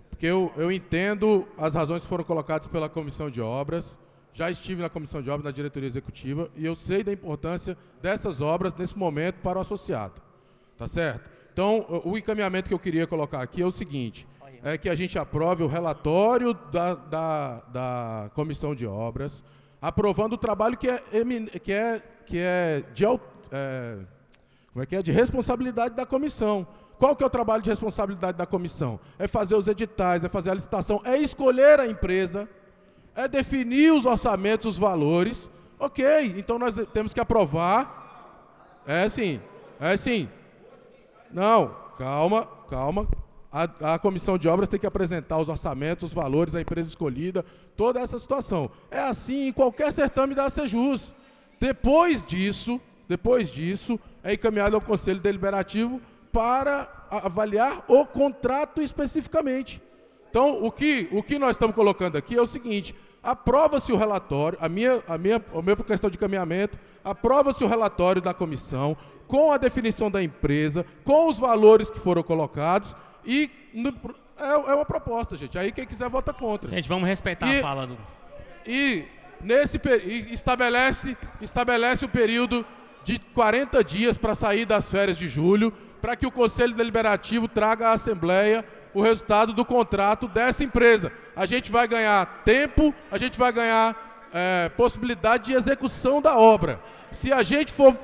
porque eu entendo as razões que foram colocadas pela Comissão de Obras, já estive na Comissão de Obras, na diretoria executiva, e eu sei da importância dessas obras nesse momento para o associado, tá certo? Então, o encaminhamento que eu queria colocar aqui é o seguinte, é que a gente aprove o relatório da Comissão de Obras, aprovando o trabalho que é de responsabilidade da comissão. Qual que é o trabalho de responsabilidade da comissão? É fazer os editais, é fazer a licitação, é escolher a empresa, é definir os orçamentos, os valores. Ok, então nós temos que aprovar. É sim. Não, calma. A Comissão de Obras tem que apresentar os orçamentos, os valores, a empresa escolhida, toda essa situação. É assim em qualquer certame da ACJUS. Depois disso, é encaminhado ao Conselho Deliberativo para avaliar o contrato especificamente. Então, o que nós estamos colocando aqui é o seguinte, aprova-se o relatório, a minha questão de encaminhamento, aprova-se o relatório da comissão, com a definição da empresa, com os valores que foram colocados, e é uma proposta, gente. Aí quem quiser vota contra. Gente, vamos respeitar a fala do... E estabelece o período de 40 dias para sair das férias de julho, para que o Conselho Deliberativo traga à Assembleia o resultado do contrato dessa empresa. A gente vai ganhar tempo, a gente vai ganhar possibilidade de execução da obra. Se a gente for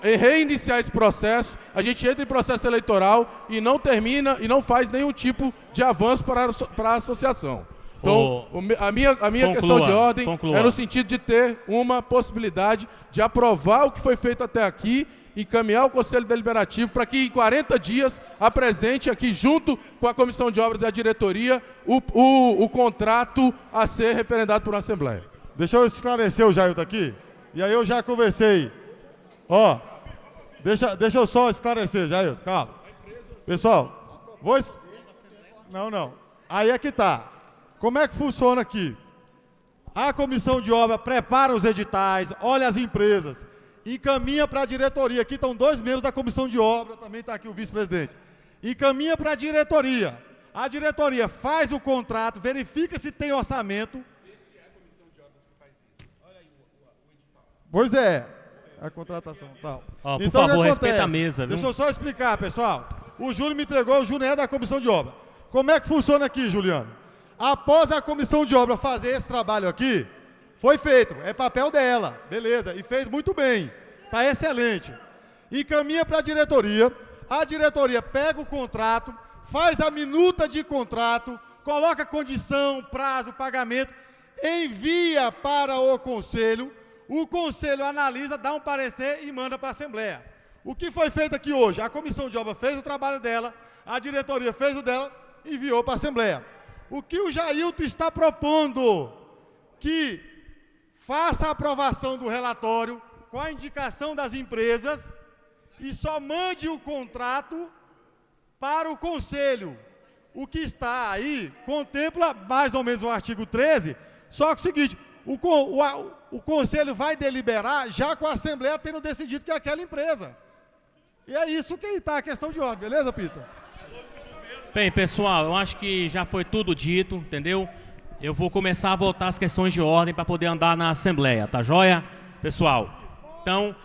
reiniciar esse processo, a gente entra em processo eleitoral e não termina e não faz nenhum tipo de avanço para a associação. Então, a minha questão de ordem é no sentido de ter uma possibilidade de aprovar o que foi feito até aqui, encaminhar o Conselho Deliberativo para que em 40 dias apresente aqui, junto com a Comissão de Obras e a diretoria, o contrato a ser referendado por uma Assembleia. Deixa eu esclarecer o Jailton aqui, e aí eu já conversei. Deixa eu só esclarecer, Jailton, calma. Pessoal, Não. Aí é que tá. Como é que funciona aqui? A Comissão de Obra prepara os editais, olha as empresas. encaminha para a diretoria. Aqui estão 2 membros da comissão de obra, também está aqui o vice-presidente. Encaminha para a diretoria. A diretoria faz o contrato, verifica se tem orçamento. Pois é, a contratação tal. Ó, por Então, favor, o que respeita a acontece? mesa, viu? Deixa eu só explicar, pessoal. O Júnior me entregou, o Júnior é da comissão de obra. Como é que funciona aqui, Juliano? Após a comissão de obra fazer esse trabalho aqui, foi feito, é papel dela, beleza, e fez muito bem, está excelente. Encaminha para a diretoria pega o contrato, faz a minuta de contrato, coloca condição, prazo, pagamento, envia para o conselho analisa, dá um parecer e manda para a Assembleia. O que foi feito aqui hoje? A comissão de obra fez o trabalho dela, a diretoria fez o dela, enviou para a Assembleia. O que o Jailton está propondo? Que faça a aprovação do relatório com a indicação das empresas e só mande o contrato para o Conselho. O que está aí contempla mais ou menos o artigo 13, só que o seguinte, o Conselho vai deliberar já com a Assembleia tendo decidido que é aquela empresa. E é isso que está a questão de ordem, beleza, Pita? Bem, pessoal, eu acho que já foi tudo dito, entendeu? Eu vou começar a votar as questões de ordem para poder andar na Assembleia, tá joia? Pessoal, então,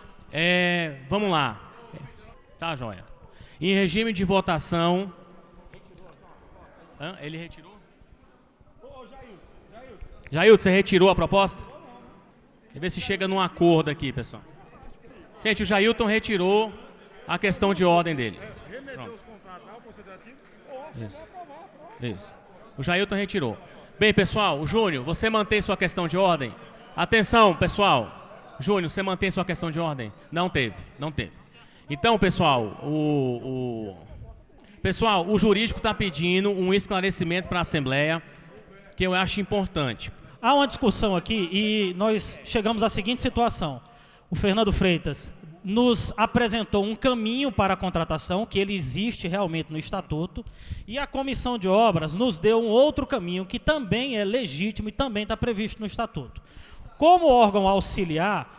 vamos lá. Tá joia. Em regime de votação... Ele retirou? Jailton, você retirou a proposta? Deixa eu ver se chega num acordo aqui, pessoal. Gente, o Jailton retirou a questão de ordem dele. Remeteu os contratos ao considerativo ou Isso. Isso. O Jailton retirou. Bem, pessoal, o Júnior, você mantém sua questão de ordem? Atenção, pessoal. Júnior, você mantém sua questão de ordem? Não teve. Então, pessoal, o jurídico está pedindo um esclarecimento para a Assembleia, que eu acho importante. Há uma discussão aqui e nós chegamos à seguinte situação. O Fernando Freitas nos apresentou um caminho para a contratação, que ele existe realmente no Estatuto, e a Comissão de Obras nos deu um outro caminho, que também é legítimo e também está previsto no Estatuto. Como órgão auxiliar,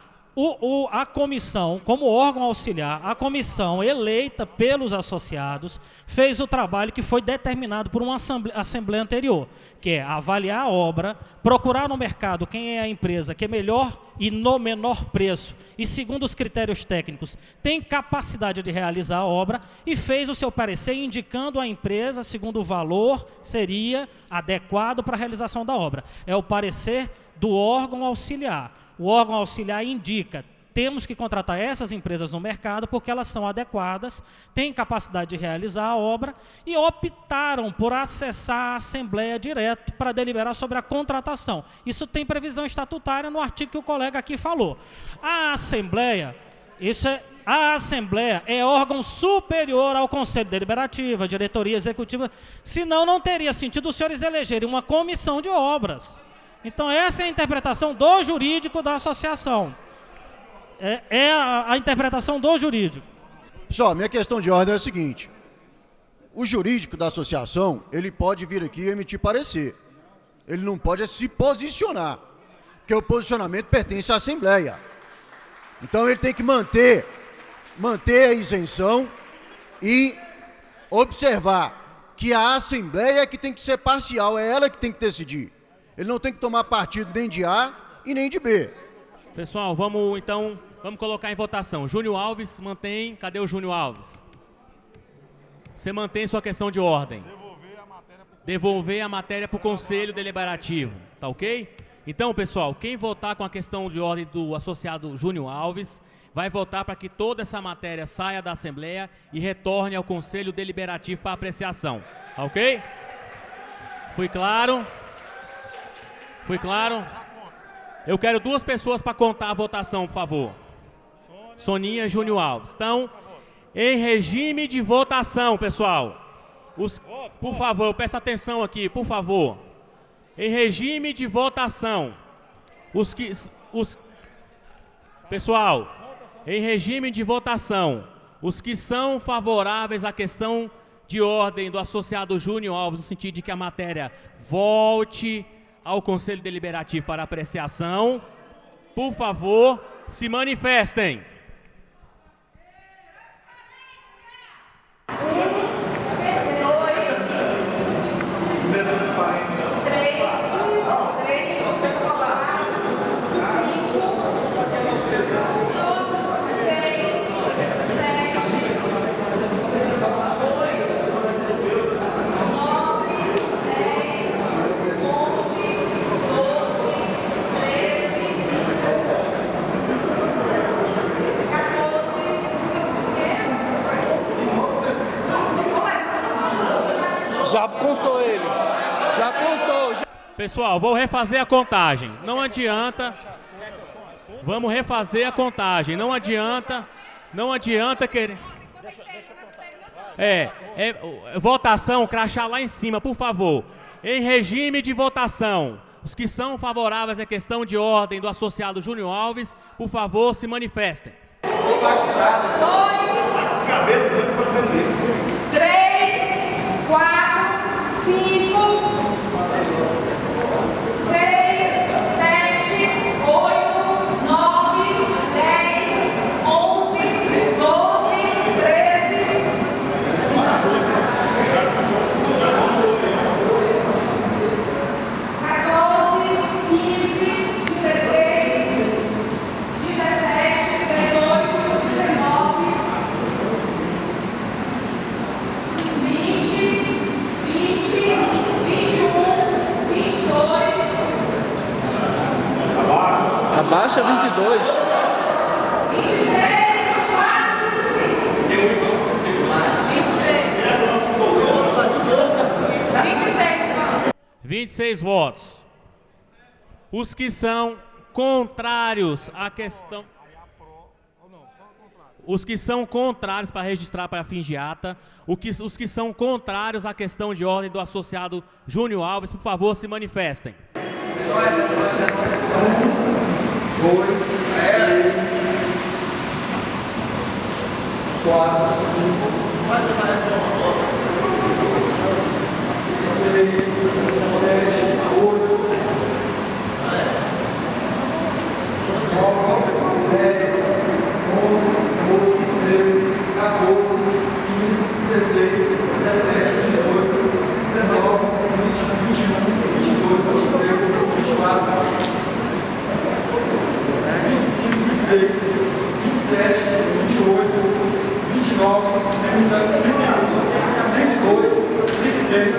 a comissão, como órgão auxiliar, a comissão eleita pelos associados fez o trabalho que foi determinado por uma assembleia anterior, que é avaliar a obra, procurar no mercado quem é a empresa que é melhor e no menor preço e segundo os critérios técnicos tem capacidade de realizar a obra e fez o seu parecer indicando a empresa segundo o valor seria adequado para a realização da obra. É o parecer do órgão auxiliar. O órgão auxiliar indica, temos que contratar essas empresas no mercado porque elas são adequadas, têm capacidade de realizar a obra e optaram por acessar a Assembleia direto para deliberar sobre a contratação. Isso tem previsão estatutária no artigo que o colega aqui falou. A Assembleia é órgão superior ao Conselho Deliberativo, à diretoria executiva, senão não teria sentido os senhores elegerem uma comissão de obras. Então, essa é a interpretação do jurídico da associação. É a interpretação do jurídico. Pessoal, minha questão de ordem é a seguinte. O jurídico da associação, ele pode vir aqui e emitir parecer. Ele não pode se posicionar, porque o posicionamento pertence à Assembleia. Então, ele tem que manter a isenção e observar que a Assembleia é que tem que ser parcial, é ela que tem que decidir. Ele não tem que tomar partido nem de A e nem de B. Pessoal, vamos colocar em votação. Júnior Alves mantém. Cadê o Júnior Alves? Você mantém sua questão de ordem. Devolver a matéria para o Conselho Deliberativo. Tá ok? Então, pessoal, quem votar com a questão de ordem do associado Júnior Alves vai votar para que toda essa matéria saia da Assembleia e retorne ao Conselho Deliberativo para apreciação. Tá ok? Foi claro? Foi claro? Eu quero 2 pessoas para contar a votação, por favor. Soninha e Júnior Alves. Então, em regime de votação, pessoal. Por favor, presta atenção aqui, por favor. Em regime de votação. Pessoal, em regime de votação, os que são favoráveis à questão de ordem do associado Júnior Alves, no sentido de que a matéria volte ao Conselho Deliberativo para apreciação, por favor, se manifestem. Já contou ele. Já contou. Pessoal, vou refazer a contagem. Não adianta. Vamos refazer a contagem. Não adianta querer. Votação, crachá lá em cima, por favor. Em regime de votação, os que são favoráveis à questão de ordem do associado Júnior Alves, por favor, se manifestem. 3, 4, 5, 6, 7, 8, 9, 10, 11, 12, 13, 14, 15, 16, 17, 18, 19, 20, 21, 22. Abaixa 22. 26 votos. Os que são contrários à questão... Os que são contrários, para registrar para fins de ata, os que são contrários à questão de ordem do associado Júnior Alves, por favor, se manifestem. 2, 3, 4, 5, 6, 7, 8, 9, 10, 11, 13, 14, 15, 16, 17, 18, 19, 20, 21, 22, 23, 24, 25, 26, 27, 28, 29, 30, 32, 33,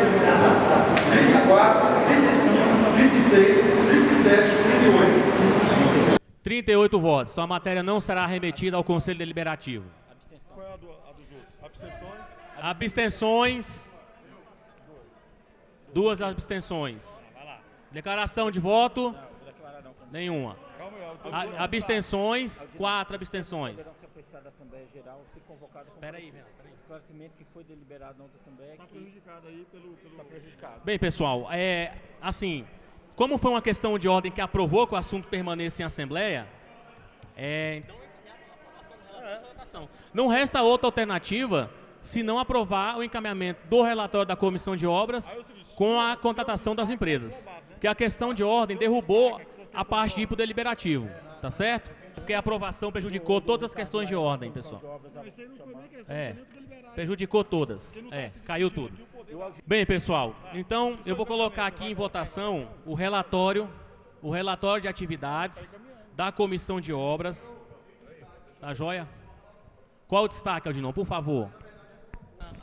34, 35, 36, 37, 38. 38 votos. Então a matéria não será remetida ao Conselho Deliberativo. Qual é a dos outros? Abstenções. 2 abstenções. Declaração de voto? Nenhuma. Abstenções? 4 abstenções. Peraí. Esclarecimento que foi deliberado na outra Assembleia. Está prejudicado aí pelo prejudicado. Bem, pessoal, assim, como foi uma questão de ordem que aprovou que o assunto permaneça em Assembleia, então não resta outra alternativa se não aprovar o encaminhamento do relatório da Comissão de Obras com a contratação das empresas. Que a questão de ordem derrubou a parte de ir para o deliberativo, tá certo? Porque a aprovação prejudicou todas as questões de ordem, pessoal. Prejudicou todas. Caiu tudo. Bem, pessoal, então eu vou colocar aqui em votação o relatório de atividades da Comissão de Obras. Tá joia? Qual o destaque, Aldinão, por favor?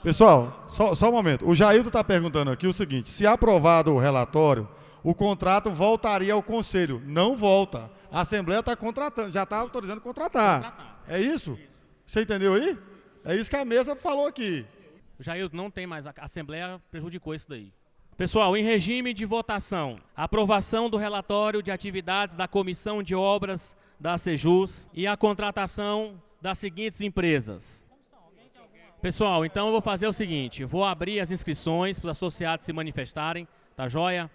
Pessoal, só um momento. O Jaildo está perguntando aqui o seguinte: se aprovado o relatório, o contrato voltaria ao Conselho. Não volta. A Assembleia está contratando, já está autorizando contratar. É isso? Você entendeu aí? É isso que a mesa falou aqui. Jaildo, não tem mais. A Assembleia prejudicou isso daí. Pessoal, em regime de votação, aprovação do relatório de atividades da Comissão de Obras da Sejus e a contratação das seguintes empresas. Pessoal, então eu vou fazer o seguinte, vou abrir as inscrições para os associados se manifestarem, tá joia?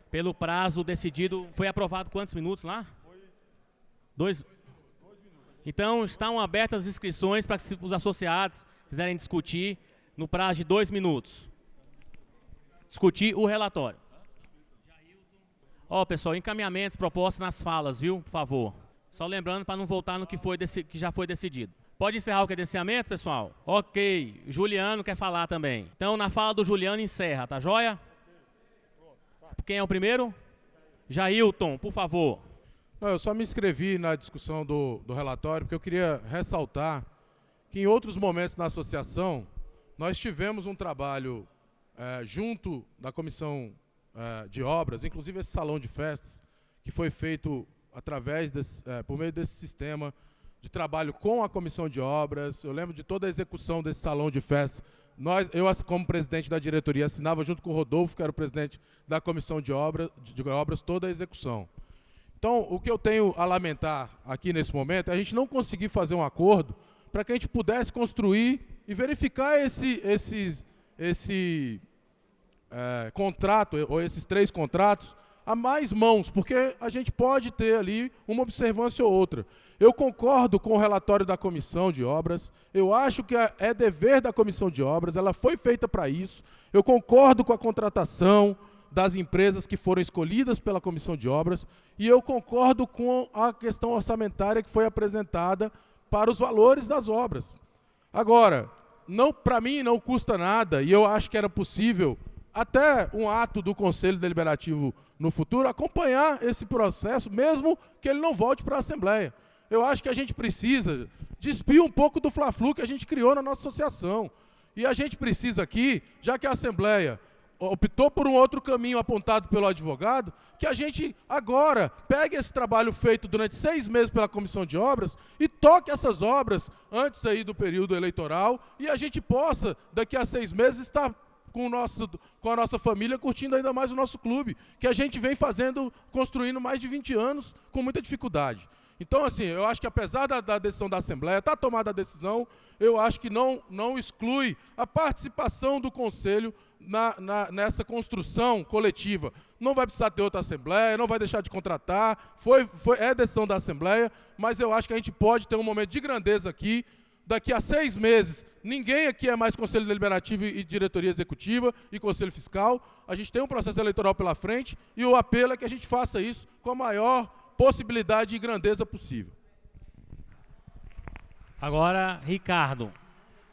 Pelo prazo decidido, foi aprovado quantos minutos lá? 2 minutos. Então, estão abertas as inscrições para que os associados quiserem discutir no prazo de 2 minutos. Discutir o relatório. Pessoal, encaminhamentos propostos nas falas, viu? Por favor. Só lembrando para não voltar no que já foi decidido. Pode encerrar o credenciamento, pessoal? Ok. Juliano quer falar também. Então, na fala do Juliano, encerra, tá joia? Quem é o primeiro? Jailton, por favor. Não, eu só me inscrevi na discussão do relatório porque eu queria ressaltar que em outros momentos na associação nós tivemos um trabalho junto da comissão de obras, inclusive esse salão de festas, que foi feito através por meio desse sistema de trabalho com a comissão de obras. Eu lembro de toda a execução desse salão de festas. Eu, como presidente da diretoria, assinava junto com o Rodolfo, que era o presidente da comissão de obras, toda a execução. Então, o que eu tenho a lamentar aqui nesse momento é a gente não conseguir fazer um acordo para que a gente pudesse construir e verificar esse contrato, ou esses 3 contratos, a mais mãos, porque a gente pode ter ali uma observância ou outra. Eu concordo com o relatório da comissão de obras, eu acho que é dever da comissão de obras, ela foi feita para isso, eu concordo com a contratação das empresas que foram escolhidas pela comissão de obras, e eu concordo com a questão orçamentária que foi apresentada para os valores das obras. Agora, para mim não custa nada, e eu acho que era possível, até um ato do Conselho Deliberativo no futuro, acompanhar esse processo, mesmo que ele não volte para a Assembleia. Eu acho que a gente precisa despir um pouco do fla-flu que a gente criou na nossa associação. E a gente precisa aqui, já que a Assembleia optou por um outro caminho apontado pelo advogado, que a gente agora pegue esse trabalho feito durante 6 meses pela Comissão de Obras e toque essas obras antes aí do período eleitoral e a gente possa, daqui a 6 meses, estar com a nossa família curtindo ainda mais o nosso clube, que a gente vem construindo mais de 20 anos com muita dificuldade. Então, assim, eu acho que apesar da decisão da Assembleia, está tomada a decisão, eu acho que não exclui a participação do Conselho nessa construção coletiva. Não vai precisar ter outra Assembleia, não vai deixar de contratar, é decisão da Assembleia, mas eu acho que a gente pode ter um momento de grandeza aqui. Daqui a 6 meses, ninguém aqui é mais Conselho Deliberativo e Diretoria Executiva e Conselho Fiscal. A gente tem um processo eleitoral pela frente e o apelo é que a gente faça isso com a maior possibilidade e grandeza possível. Agora, Ricardo.